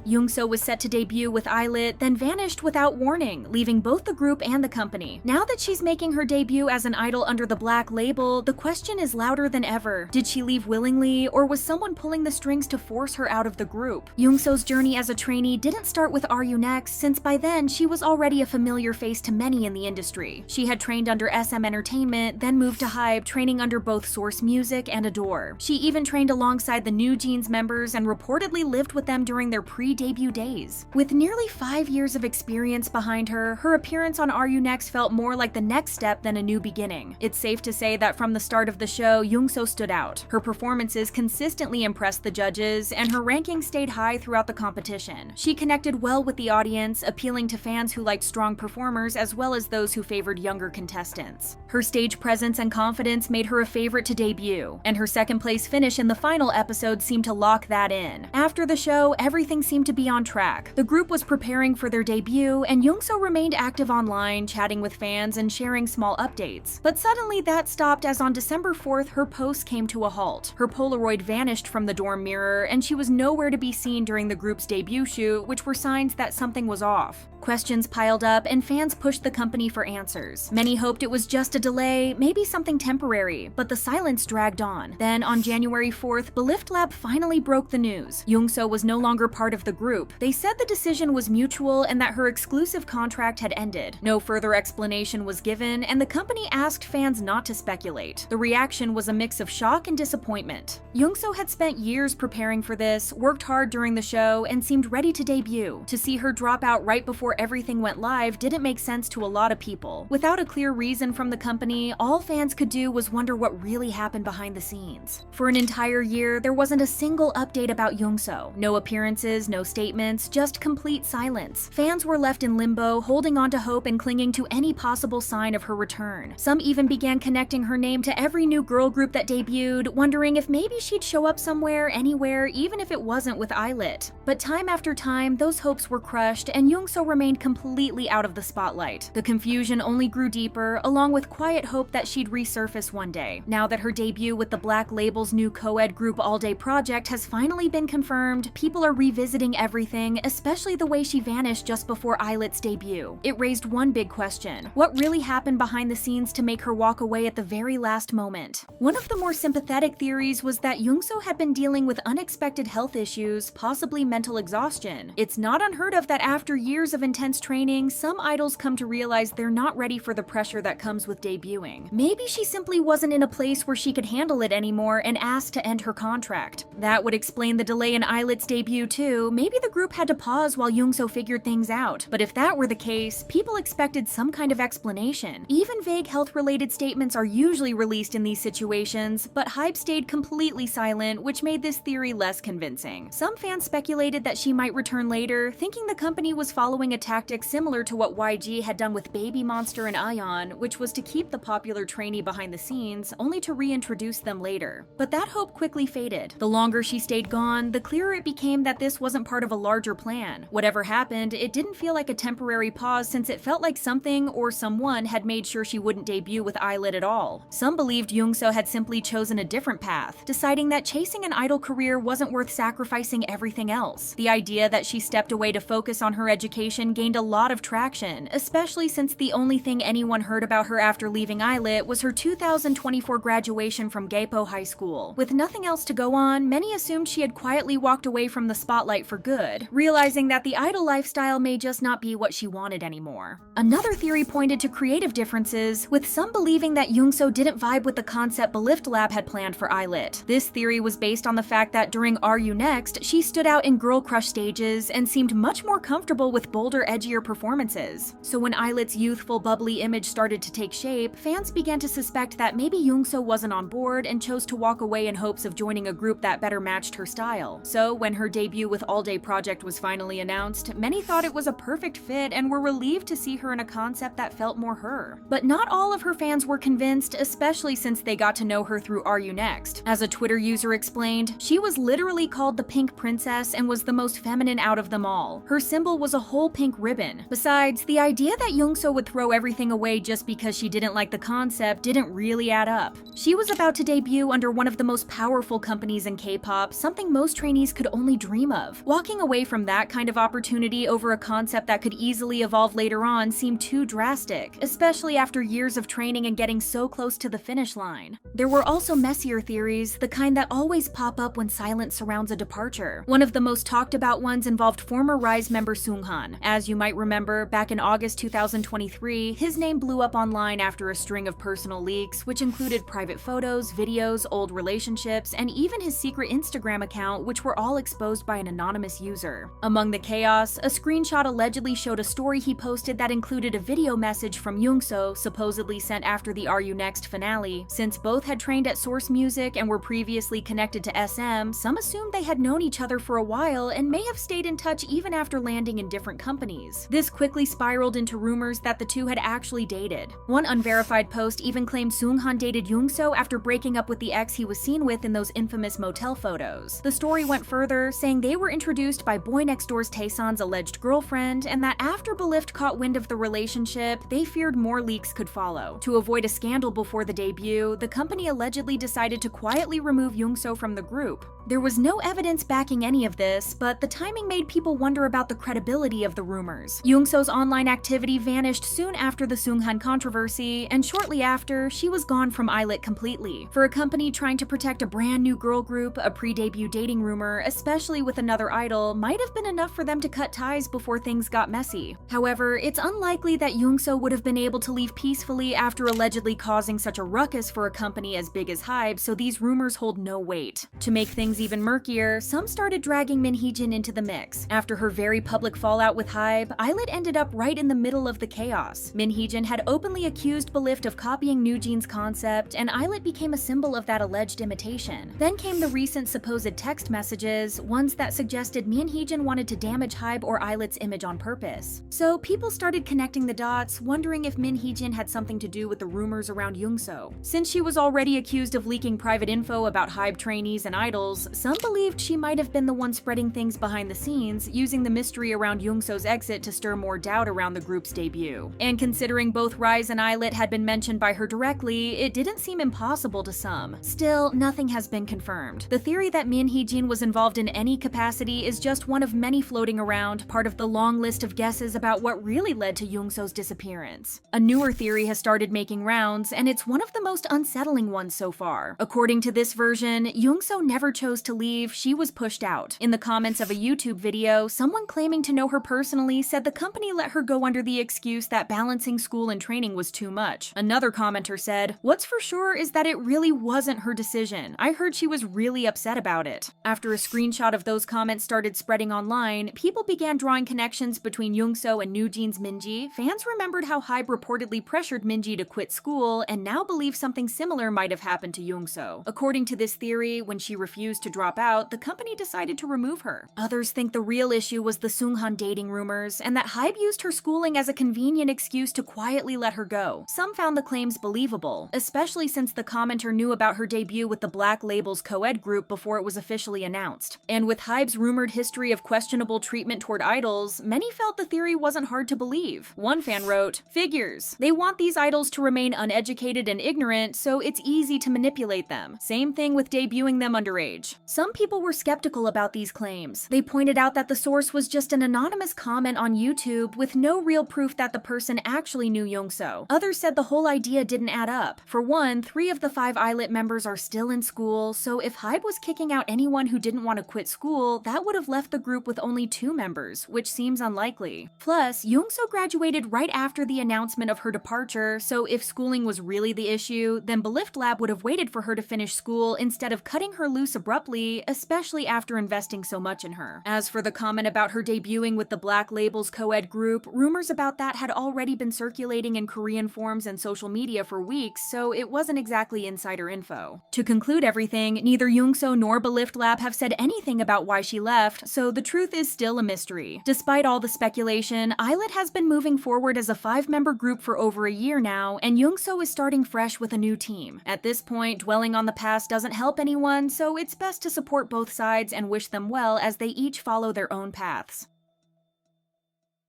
Youngseo was set to debut with ILLIT, then vanished without warning, leaving both the group and the company. Now that she's making her debut as an idol under the black label, the question is louder than ever. Did she leave willingly, or was someone pulling the strings to force her out of the group? Youngseo's journey as a trainee didn't start with Are You Next, since by then she was already a familiar face to many in the industry. She had trained under SM Entertainment, then moved to HYBE, training under both Source Music and Adore. She even trained alongside the New Jeans members and reportedly lived with them during their pre-debut days. With nearly 5 years of experience behind her, her appearance on Are You Next felt more like the next step than a new beginning. It's safe to say that from the start of the show, Youngseo stood out. Her performances consistently impressed the judges, and her ranking stayed high throughout the competition. She connected well with the audience, appealing to fans who liked strong performers as well as those who favored younger contestants. Her stage presence and confidence made her a favorite to debut, and her second-place finish in the final episode seemed to lock that in. After the show, everything seemed to be on track. The group was preparing for their debut, and Youngseo remained active online, chatting with fans and sharing small updates. But suddenly that stopped as on December 4th, her posts came to a halt. Her Polaroid vanished from the dorm mirror, and she was nowhere to be seen during the group's debut shoot, which were signs that something was off. Questions piled up, and fans pushed the company for answers. Many hoped it was just a delay, maybe something temporary, but the silence dragged on. Then, on January 4th, Belift Lab finally broke the news. Youngseo was no longer part of the group. They said the decision was mutual and that her exclusive contract had ended. No further explanation was given, and the company asked fans not to speculate. The reaction was a mix of shock and disappointment. Youngseo had spent years preparing for this, worked hard during the show, and seemed ready to debut. To see her drop out right before everything went live didn't make sense to a lot of people. Without a clear reason from the company, all fans could do was wonder what really happened behind the scenes. For an entire year, there wasn't a single update about Youngseo. No appearances, no statements, just complete silence. Fans were left in limbo, holding on to hope and clinging to any possible sign of her return. Some even began connecting her name to every new girl group that debuted, wondering if maybe she'd show up somewhere, anywhere, even if it wasn't with ILLIT. But time after time, those hopes were crushed, and Youngseo remained completely out of the spotlight. The confusion only grew deeper, along with quiet hope that she'd resurface one day. Now that her debut with the Black Label's new co-ed group All Day project has finally been confirmed, people are revisiting everything, especially the way she vanished just before ILLIT's debut. It raised one big question: what really happened behind the scenes to make her walk away at the very last moment? One of the more sympathetic theories was that Youngseo had been dealing with unexpected health issues, possibly mental exhaustion. It's not unheard of that after years of intense training, some idols come to realize they're not ready for the pressure that comes with debuting. Maybe she simply wasn't in a place where she could handle it anymore and asked to end her contract. That would explain the delay in ILLIT's debut too. Maybe the group had to pause while Youngseo figured things out. But if that were the case, people expected some kind of explanation. Even vague health-related statements are usually released in these situations, but HYBE stayed completely silent, which made this theory less convincing. Some fans speculated that she might return later, thinking the company was following a tactic similar to what YG had done with Baby Monster and Ion, which was to keep the popular trainee behind the scenes, only to reintroduce them later. But that hope quickly faded. The longer she stayed gone, the clearer it became that this wasn't part of a larger plan. Whatever happened, it didn't feel like a temporary pause, since it felt like something or someone had made sure she wouldn't debut with ILLIT at all. Some believed Youngseo had simply chosen a different path, deciding that chasing an idol career wasn't worth sacrificing everything else. The idea that she stepped away to focus on her education gained a lot of traction, especially since the only thing anyone heard about her after leaving ILLIT was her 2024 graduation from Kpop High School. With nothing else to go on, many assumed she had quietly walked away from the spotlight for good, realizing that the idol lifestyle may just not be what she wanted anymore. Another theory pointed to creative differences, with some believing that Youngseo didn't vibe with the concept Belift Lab had planned for ILLIT. This theory was based on the fact that during Are You Next, she stood out in girl crush stages and seemed much more comfortable with bolder, edgier performances. So when ILLIT's youthful, bubbly image started to take shape, fans began to suspect that maybe Youngseo wasn't on board and chose to walk away in hopes of joining a group that better matched her style. So when her debut with All Day Project was finally announced, many thought it was a perfect fit and were relieved to see her in a concept that felt more her. But not all of her fans were convinced, especially since they got to know her through Are You Next. As a Twitter user explained, she was literally called the Pink Princess and was the most feminine out of them all. Her symbol was a whole pink ribbon. Besides, the idea that Youngseo would throw everything away just because she didn't like the concept didn't really add up. She was about to debut under one of the most powerful companies in K-pop, something most trainees could only dream of. While Walking away from that kind of opportunity over a concept that could easily evolve later on seemed too drastic, especially after years of training and getting so close to the finish line. There were also messier theories, the kind that always pop up when silence surrounds a departure. One of the most talked about ones involved former RISE member Seunghan. As you might remember, back in August 2023, his name blew up online after a string of personal leaks, which included private photos, videos, old relationships, and even his secret Instagram account, which were all exposed by an anonymous user. Among the chaos, a screenshot allegedly showed a story he posted that included a video message from Youngseo, supposedly sent after the Are You Next finale. Since both had trained at Source Music and were previously connected to SM, some assumed they had known each other for a while and may have stayed in touch even after landing in different companies. This quickly spiraled into rumors that the two had actually dated. One unverified post even claimed Seunghan dated Youngseo after breaking up with the ex he was seen with in those infamous motel photos. The story went further, saying they were introduced by Boy Next Door's Taeson's alleged girlfriend, and that after Belift caught wind of the relationship, they feared more leaks could follow. To avoid a scandal before the debut, the company allegedly decided to quietly remove Youngseo from the group. There was no evidence backing any of this, but the timing made people wonder about the credibility of the rumors. Youngseo's online activity vanished soon after the Seunghan controversy, and shortly after, she was gone from ILLIT completely. For a company trying to protect a brand new girl group, a pre-debut dating rumor, especially with another idol, might have been enough for them to cut ties before things got messy. However, it's unlikely that Youngseo would have been able to leave peacefully after allegedly causing such a ruckus for a company as big as HYBE, so these rumors hold no weight. To make things even murkier, some started dragging Min Heejin into the mix. After her very public fallout with HYBE, ILLIT ended up right in the middle of the chaos. Min Heejin had openly accused Belift of copying NewJeans' concept, and ILLIT became a symbol of that alleged imitation. Then came the recent supposed text messages, ones that suggested Min Heejin wanted to damage HYBE or ILLIT's image on purpose. So people started connecting the dots, wondering if Min Heejin had something to do with the rumors around Youngseo. Since she was already accused of leaking private info about HYBE trainees and idols, some believed she might have been the one spreading things behind the scenes, using the mystery around Youngseo's exit to stir more doubt around the group's debut. And considering both RISE and ILLIT had been mentioned by her directly, it didn't seem impossible to some. Still, nothing has been confirmed. The theory that Min Heejin was involved in any capacity is just one of many floating around, part of the long list of guesses about what really led to Youngseo's disappearance. A newer theory has started making rounds, and it's one of the most unsettling ones so far. According to this version, Youngseo never chose to leave, she was pushed out. In the comments of a YouTube video, someone claiming to know her personally said the company let her go under the excuse that balancing school and training was too much. Another commenter said, "What's for sure is that it really wasn't her decision. I heard she was really upset about it." After a screenshot of those comments started spreading online, people began drawing connections between Youngseo and NewJeans' Minji. Fans remembered how HYBE reportedly pressured Minji to quit school, and now believe something similar might have happened to Youngseo. According to this theory, when she refused to drop out, the company decided to remove her. Others think the real issue was the Seunghan dating rumors, and that HYBE used her schooling as a convenient excuse to quietly let her go. Some found the claims believable, especially since the commenter knew about her debut with the Black Label's co-ed group before it was officially announced. And with HYBE's rumored history of questionable treatment toward idols, many felt the theory wasn't hard to believe. One fan wrote, "Figures. They want these idols to remain uneducated and ignorant, so it's easy to manipulate them. Same thing with debuting them underage." Some people were skeptical about these claims. They pointed out that the source was just an anonymous comment on YouTube with no real proof that the person actually knew Youngseo. Others said the whole idea didn't add up. For one, 3 of the 5 ILLIT members are still in school, so if HYBE was kicking out anyone who didn't want to quit school, that would have left the group with only 2 members, which seems unlikely. Plus, Youngseo graduated right after the announcement of her departure, so if schooling was really the issue, then Belift Lab would have waited for her to finish school instead of cutting her loose abruptly, especially after investing so much in her. As for the comment about her debuting with the Black Label's co-ed group, rumors about that had already been circulating in Korean forums and social media for weeks, so it wasn't exactly insider info. To conclude everything, neither Youngseo nor Belift Lab have said anything about why she left, so the truth is still a mystery. Despite all the speculation, ILLIT has been moving forward as a 5-member group for over a year now, and Youngseo is starting fresh with a new team. At this point, dwelling on the past doesn't help anyone, so it's best to support both sides and wish them well as they each follow their own paths.